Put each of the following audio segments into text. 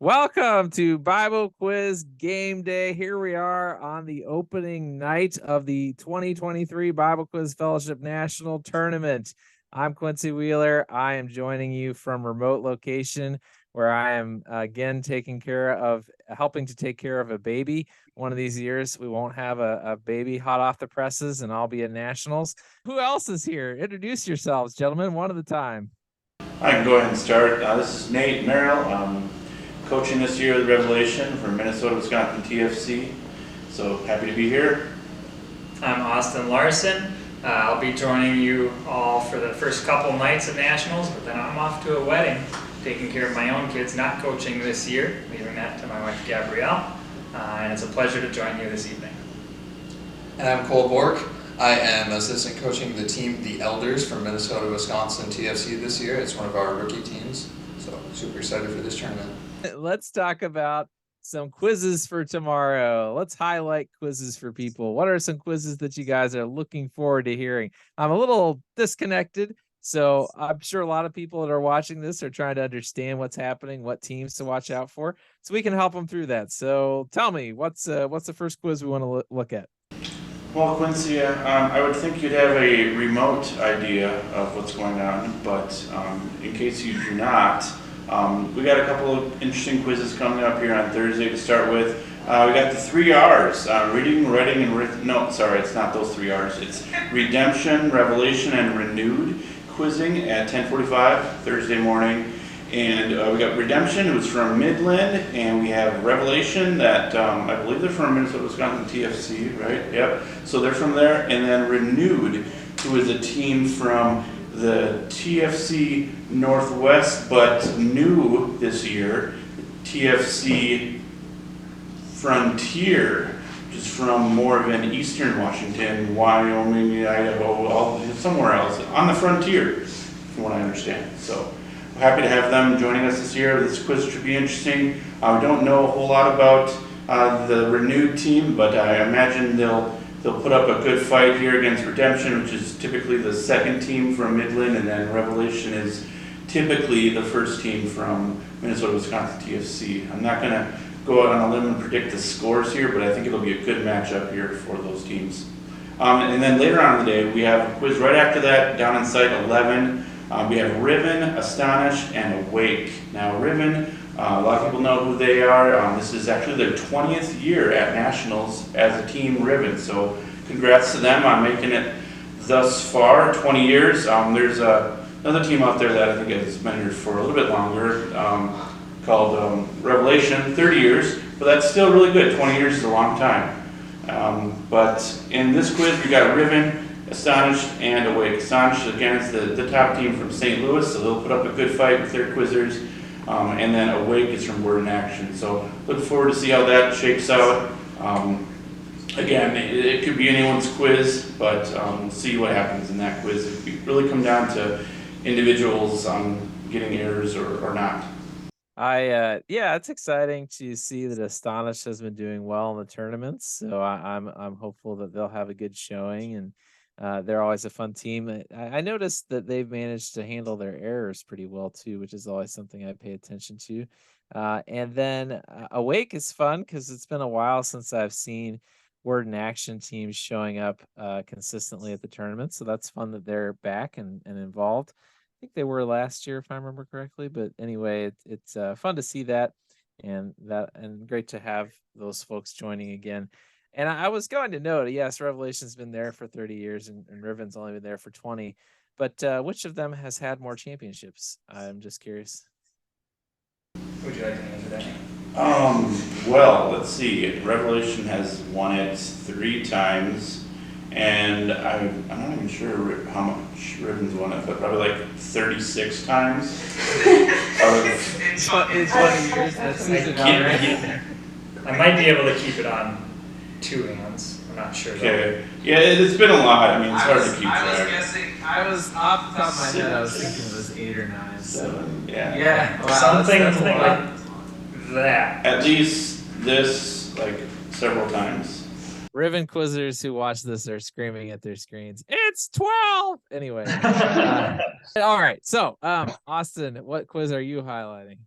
Welcome to Bible Quiz Game Day. Here we are on the opening night of the 2023 Bible Quiz Fellowship National Tournament. I'm Quincy Wheeler. I am joining you from remote location where I am again helping to take care of a baby. One of these years, we won't have a baby hot off the presses and I'll be at Nationals. Who else is here? Introduce yourselves, gentlemen, one at a time. I can go ahead and start. This is Nate Merrill. Coaching this year with Revelation for Minnesota, Wisconsin TFC. So happy to be here. I'm Austin Larson. I'll be joining you all for the first couple nights of Nationals, but then I'm off to a wedding, taking care of my own kids, not coaching this year, leaving that to my wife Gabrielle. And it's a pleasure to join you this evening. And I'm Cole Bork. I am assistant coaching the team, the Elders from Minnesota, Wisconsin TFC this year. It's one of our rookie teams, so super excited for this tournament. Let's talk about some quizzes for tomorrow. Let's highlight quizzes for people. What are some quizzes that you guys are looking forward to hearing? I'm a little disconnected, so I'm sure a lot of people that are watching this are trying to understand what's happening, what teams to watch out for, so we can help them through that. So tell me, what's the first quiz we want to look at? Well, Quincy, I would think you'd have a remote idea of what's going on, but in case you do not, we got a couple of interesting quizzes coming up here on Thursday to start with. We got the 3 R's, reading, writing, and no, sorry, it's not those 3 R's. It's redemption, revelation, and renewed quizzing at 10:45 Thursday morning. And we got redemption, who's from Midland, and we have revelation that I believe they're from Minnesota, Wisconsin TFC, right? Yep. So they're from there. And then renewed, who is a team from the TFC Northwest, but new this year, TFC Frontier, which is from more of an eastern Washington, Wyoming, Idaho, somewhere else, on the frontier, from what I understand. So we're happy to have them joining us this year. This quiz should be interesting. We don't know a whole lot about the renewed team, but I imagine they'll put up a good fight here against Redemption, which is typically the second team from Midland, and then Revelation is typically the first team from Minnesota, Wisconsin TFC. I'm not going to go out on a limb and predict the scores here, but I think it'll be a good matchup here for those teams. And then later on in the day, we have a quiz right after that, down in site 11. We have Riven, Astonished, and Awake. Now, Riven, a lot of people know who they are. This is actually their 20th year at Nationals as a team, Riven. So congrats to them on making it thus far, 20 years. There's another team out there that I think has been here for a little bit longer called Revelation, 30 years. But that's still really good. 20 years is a long time. But in this quiz, we got Riven, Astonished, and Awake. Astonished, again, is the top team from St. Louis, so they'll put up a good fight with their quizzers. And then Awake is from Word in Action. So look forward to see how that shakes out. Again, it could be anyone's quiz, but we'll see what happens in that quiz. It could really come down to individuals getting errors or not. Yeah, it's exciting to see that Astonished has been doing well in the tournaments. So I'm hopeful that they'll have a good showing, and they're always a fun team. I noticed that they've managed to handle their errors pretty well too, which is always something I pay attention to. And then Awake is fun because it's been a while since I've seen Word in Action teams showing up consistently at the tournament. So that's fun that they're back and involved. I think they were last year, if I remember correctly. But anyway, it's fun to see that, and great to have those folks joining again. And I was going to note, yes, Revelation's been there for 30 years, and Riven's only been there for 20. But which of them has had more championships? I'm just curious. Would you like to answer that? Well, let's see. Revelation has won it 3 times, and I'm not even sure how much Riven's won it, but probably like 36 times. It's 20 years. That's right. I might be able to keep it on 2 hands. I'm not sure. Okay. Yeah, it's been a lot. I mean, it's hard to keep track. I was guessing. I was off the top of my head. I was thinking it was 8 or 9. 7. Yeah. Yeah. Wow, Something that's like that. At least this, like, several times. Riven quizzers who watch this are screaming at their screens. It's 12. Anyway. All right. So, Austin, what quiz are you highlighting?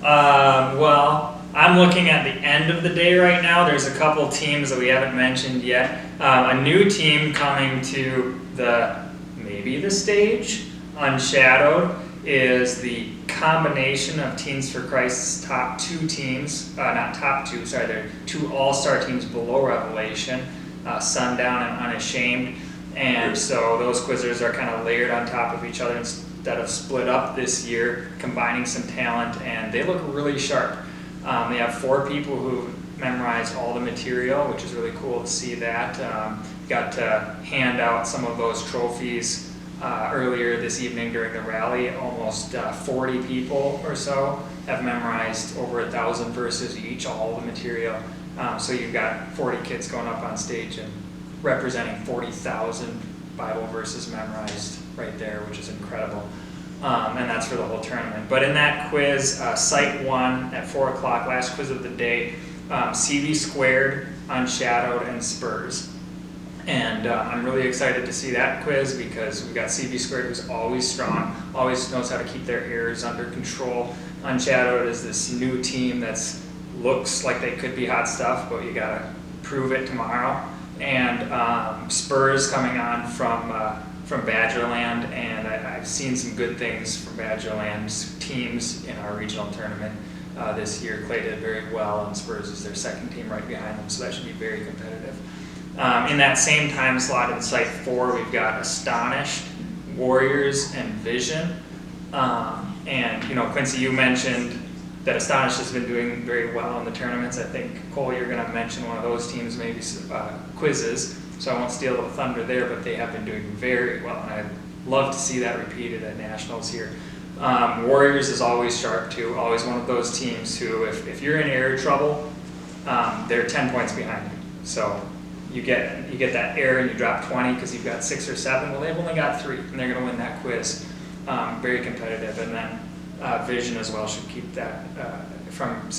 Well, I'm looking at the end of the day right now. There's a couple teams that we haven't mentioned yet. A new team coming to maybe the stage, Unshadowed, is the combination of Teens for Christ's top two teams, not top two, sorry, they're two all-star teams below Revelation, Sundown and Unashamed. And so those quizzers are kind of layered on top of each other instead of split up this year, combining some talent, and they look really sharp. They have 4 people who memorized all the material, which is really cool to see that. Got to hand out some of those trophies earlier this evening during the rally. Almost 40 people or so have memorized over 1,000 verses each, all the material. So you've got 40 kids going up on stage and representing 40,000 Bible verses memorized right there, which is incredible. And that's for the whole tournament. But in that quiz, Site 1 at 4 o'clock, last quiz of the day, CV squared, Unshadowed, and Spurs. And I'm really excited to see that quiz because we've got CV squared, who's always strong, always knows how to keep their errors under control. Unshadowed is this new team that's looks like they could be hot stuff, but you gotta prove it tomorrow. And Spurs coming on from Badgerland, and I've seen some good things from Badgerland's teams in our regional tournament this year. Clay did very well, and Spurs is their second team right behind them, so that should be very competitive. In that same time slot in Site 4, we've got Astonished, Warriors, and Vision. And you know, Quincy, you mentioned that Astonished has been doing very well in the tournaments. I think, Cole, you're going to mention one of those teams, maybe quizzes, so I won't steal the thunder there, but they have been doing very well, and I'd love to see that repeated at Nationals here. Warriors is always sharp, too, always one of those teams who, if you're in error trouble, they're 10 points behind you. So you get that error and you drop 20 because you've got 6 or 7. Well, they've only got 3, and they're going to win that quiz. Very competitive, and then Vision as well should keep that from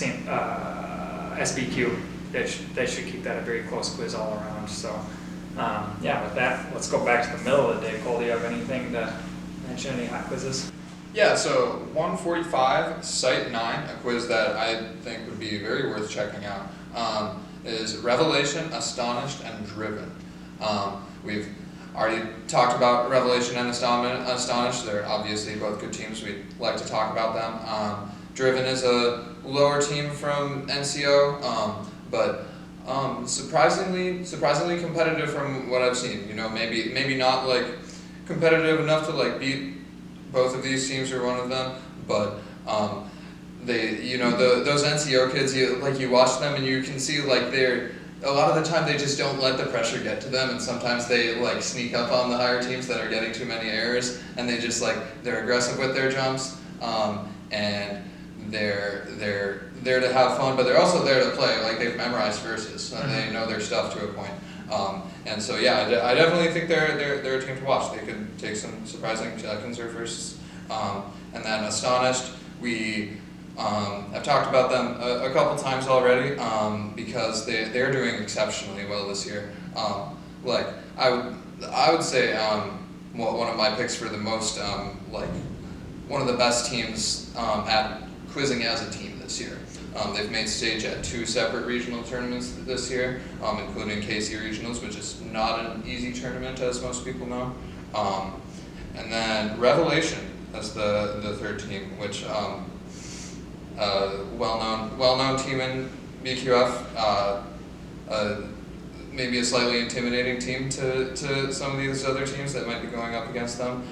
SBQ. They should keep that a very close quiz all around. So yeah, with that, let's go back to the middle of the day. Cole, do you have anything to mention? Any hot quizzes? Yeah, so 145, Site 9, a quiz that I think would be very worth checking out, is Revelation, Astonished, and Driven. We've already talked about Revelation and Astonished. They're obviously both good teams. We'd like to talk about them. Driven is a lower team from NCO, but surprisingly competitive from what I've seen. You know, maybe not like competitive enough to like beat both of these teams or one of them, but they, you know, those NCO kids, you watch them and you can see like a lot of the time they just don't let the pressure get to them, and sometimes they like sneak up on the higher teams that are getting too many errors, and they just like, they're aggressive with their jumps, and they're there to have fun, but they're also there to play. Like, they've memorized verses and they know their stuff to a point. And so yeah, I definitely think they're a team to watch. They could take some surprising seconds or firsts. And then Astonished, we I've talked about them a couple times already, because they're doing exceptionally well this year. Like, I would say one of my picks for the most like one of the best teams at quizzing as a team this year. They've made stage at 2 separate regional tournaments this year, including KC Regionals, which is not an easy tournament, as most people know. And then Revelation as the third team, which well-known team in BQF, maybe a slightly intimidating team to some of these other teams that might be going up against them.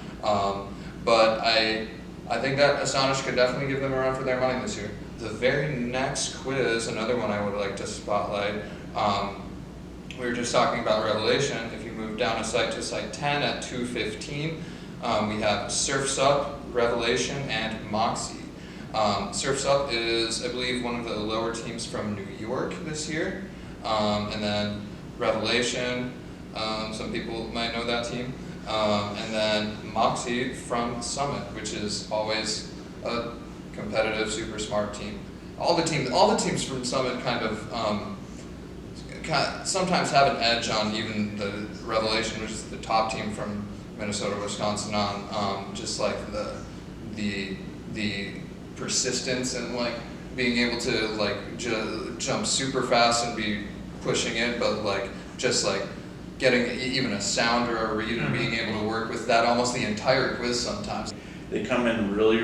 But I think that Astonished could definitely give them a run for their money this year. The very next quiz, another one I would like to spotlight, we were just talking about Revelation. If you move down a site to Site 10 at 2:15, we have Surf's Up, Revelation, and Moxie. Surf's Up is, I believe, one of the lower teams from New York this year. And then Revelation, some people might know that team. And then Moxie from Summit, which is always a competitive, super smart team. All the teams from Summit kind of sometimes have an edge on even the Revelation, which is the top team from Minnesota, Wisconsin, on just like the persistence and like being able to like jump super fast and be pushing it, but like just like getting even a sound or a read and being able to work with that almost the entire quiz sometimes. They come in really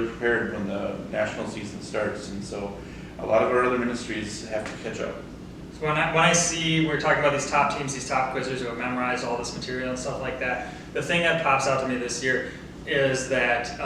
prepared when the national season starts, and so a lot of our other ministries have to catch up. So when I see, we're talking about these top teams, these top quizzers who have memorized all this material and stuff like that, the thing that pops out to me this year is that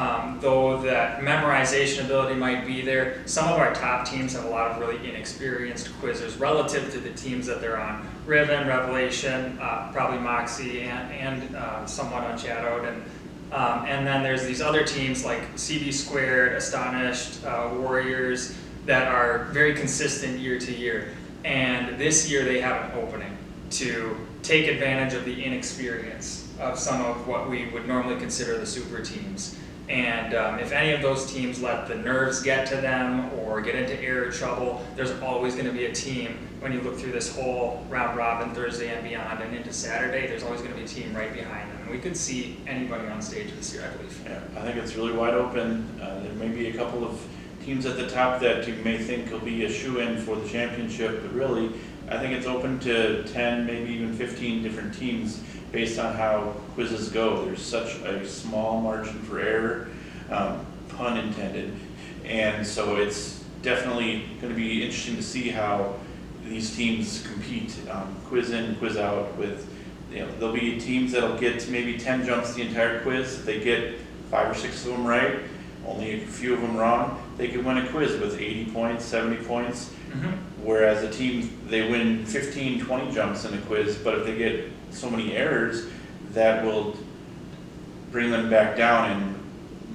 though that memorization ability might be there, some of our top teams have a lot of really inexperienced quizzers relative to the teams that they're on. Riven, Revelation, probably Moxie, and somewhat Unshadowed, and then there's these other teams like CB Squared, Astonished, Warriors, that are very consistent year to year. And this year they have an opening to take advantage of the inexperience of some of what we would normally consider the super teams. And if any of those teams let the nerves get to them or get into error trouble, there's always going to be a team, when you look through this whole round robin Thursday and beyond and into Saturday, there's always going to be a team right behind them. And we could see anybody on stage this year, I believe. Yeah, I think it's really wide open. There may be a couple of teams at the top that you may think will be a shoe-in for the championship, but really, I think it's open to 10, maybe even 15 different teams based on how quizzes go. There's such a small margin for error, pun intended, and so it's definitely going to be interesting to see how these teams compete, quiz in, quiz out. With, there'll be teams that'll get maybe 10 jumps the entire quiz. If they get 5 or 6 of them right, only a few of them wrong, they could win a quiz with 80 points, 70 points. Whereas a team, they win 15, 20 jumps in a quiz, but if they get so many errors, that will bring them back down and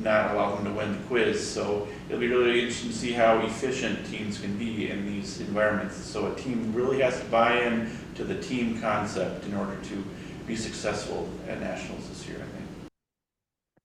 not allow them to win the quiz. So it'll be really interesting to see how efficient teams can be in these environments. So a team really has to buy in to the team concept in order to be successful at nationals this year, I think.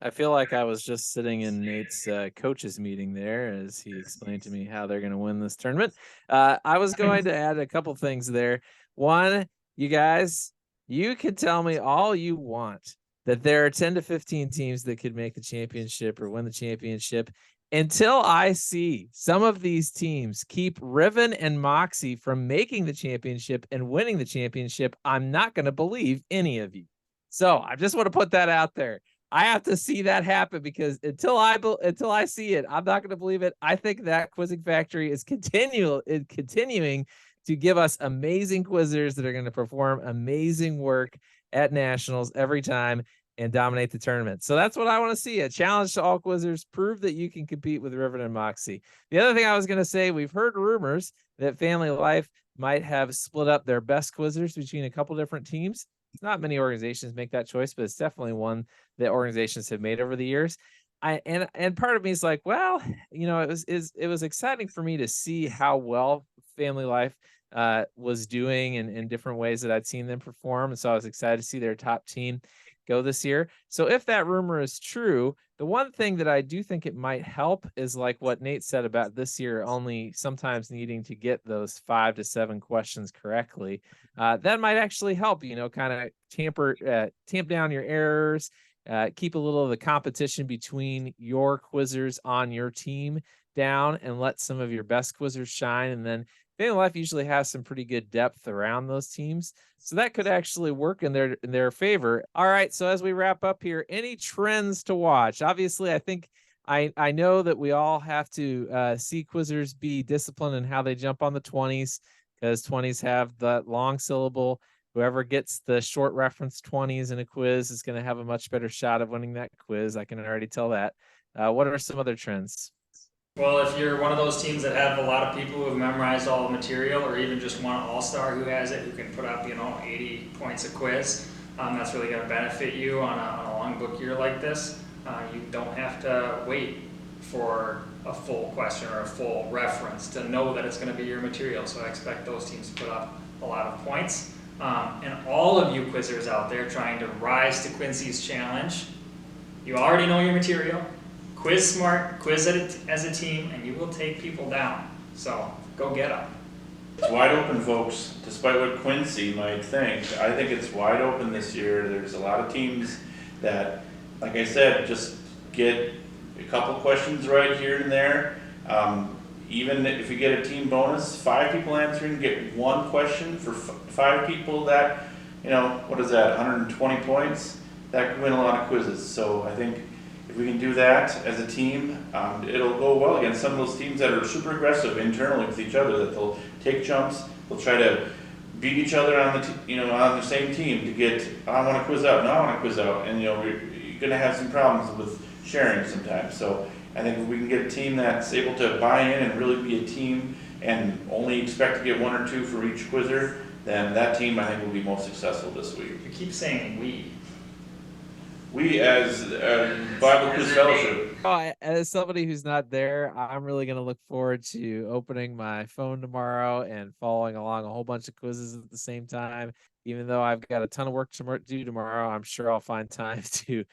I feel like I was just sitting in Nate's coaches meeting there as he explained to me how they're going to win this tournament. I was going to add a couple things there. One, you guys, you can tell me all you want that there are 10 to 15 teams that could make the championship or win the championship. Until I see some of these teams keep Riven and Moxie from making the championship and winning the championship, I'm not going to believe any of you. So I just want to put that out there. I have to see that happen, because until I see it, I'm not going to believe it. I think that Quizzing Factory is continuing to give us amazing quizzers that are going to perform amazing work at nationals every time and dominate the tournament. So that's what I want to see. A challenge to all quizzers. Prove that you can compete with Riven and Moxie. The other thing I was going to say, we've heard rumors that Family Life might have split up their best quizzers between a couple different teams. Not many organizations make that choice, but it's definitely one that organizations have made over the years. And part of me is like, well, it was exciting for me to see how well Family Life was doing in different ways that I'd seen them perform. And so I was excited to see their top team go this year. So if that rumor is true, the one thing that I do think it might help is like what Nate said about this year only sometimes needing to get those 5 to 7 questions correctly. That might actually help, kind of tamp down your errors, keep a little of the competition between your quizzers on your team down, and let some of your best quizzers shine. And then Family Life usually has some pretty good depth around those teams, so that could actually work in their favor. All right, so as we wrap up here, any trends to watch? Obviously, I think I know that we all have to see quizzers be disciplined in how they jump on the 20s, because 20s have the long syllable. Whoever gets the short reference 20s in a quiz is going to have a much better shot of winning that quiz. I can already tell that. What are some other trends? Well, if you're one of those teams that have a lot of people who have memorized all the material, or even just one all-star who has it, who can put up, 80 points a quiz, that's really going to benefit you on a long book year like this. You don't have to wait for a full question or a full reference to know that it's going to be your material. So I expect those teams to put up a lot of points. And all of you quizzers out there trying to rise to Quincy's challenge, you already know your material. Quiz smart, quiz as a team, and you will take people down. So go get them. It's wide open, folks. Despite what Quincy might think, I think it's wide open this year. There's a lot of teams that, like I said, just get a couple questions right here and there. Even if you get a team bonus, 5 people answering, get 1 question for 5 people, that, what is that, 120 points? That could win a lot of quizzes. So I think if we can do that as a team, it'll go well against some of those teams that are super aggressive internally with each other, that they'll take jumps, they'll try to beat each other on on the same team to get, I want to quiz out, no, I want to quiz out, and you're going to have some problems with sharing sometimes. So I think if we can get a team that's able to buy in and really be a team and only expect to get 1 or 2 for each quizzer, then that team I think will be most successful this week. You keep saying we. We as Bible Quiz Fellowship. As somebody who's not there, I'm really going to look forward to opening my phone tomorrow and following along a whole bunch of quizzes at the same time. Even though I've got a ton of work to do tomorrow, I'm sure I'll find time to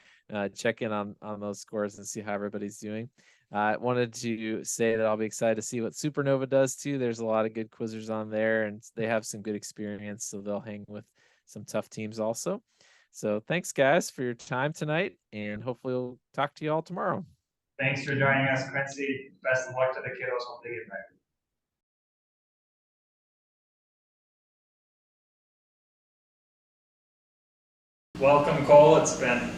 check in on those scores and see how everybody's doing. I wanted to say that I'll be excited to see what Supernova does too. There's a lot of good quizzers on there, and they have some good experience, so they'll hang with some tough teams also. So thanks, guys, for your time tonight, and hopefully we'll talk to you all tomorrow. Thanks for joining us, Quincy. Best of luck to the kiddos. Hope they get better. Welcome, Cole. It's been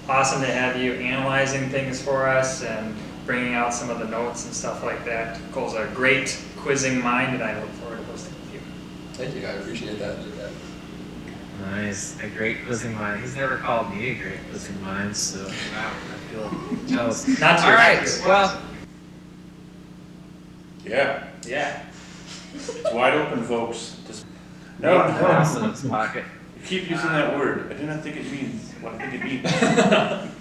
awesome to have you analyzing things for us and bringing out some of the notes and stuff like that. Cole's a great quizzing mind, and I look forward to listening with you. Thank you, I appreciate that. Nice, a great quizzing mind. He's never called me a great quizzing mind, so wow, I feel jealous. Not to all right, well, Yeah, yeah. it's wide open, folks. Just no, no. in his pocket. You keep using that word. I do not think it means what I think it means.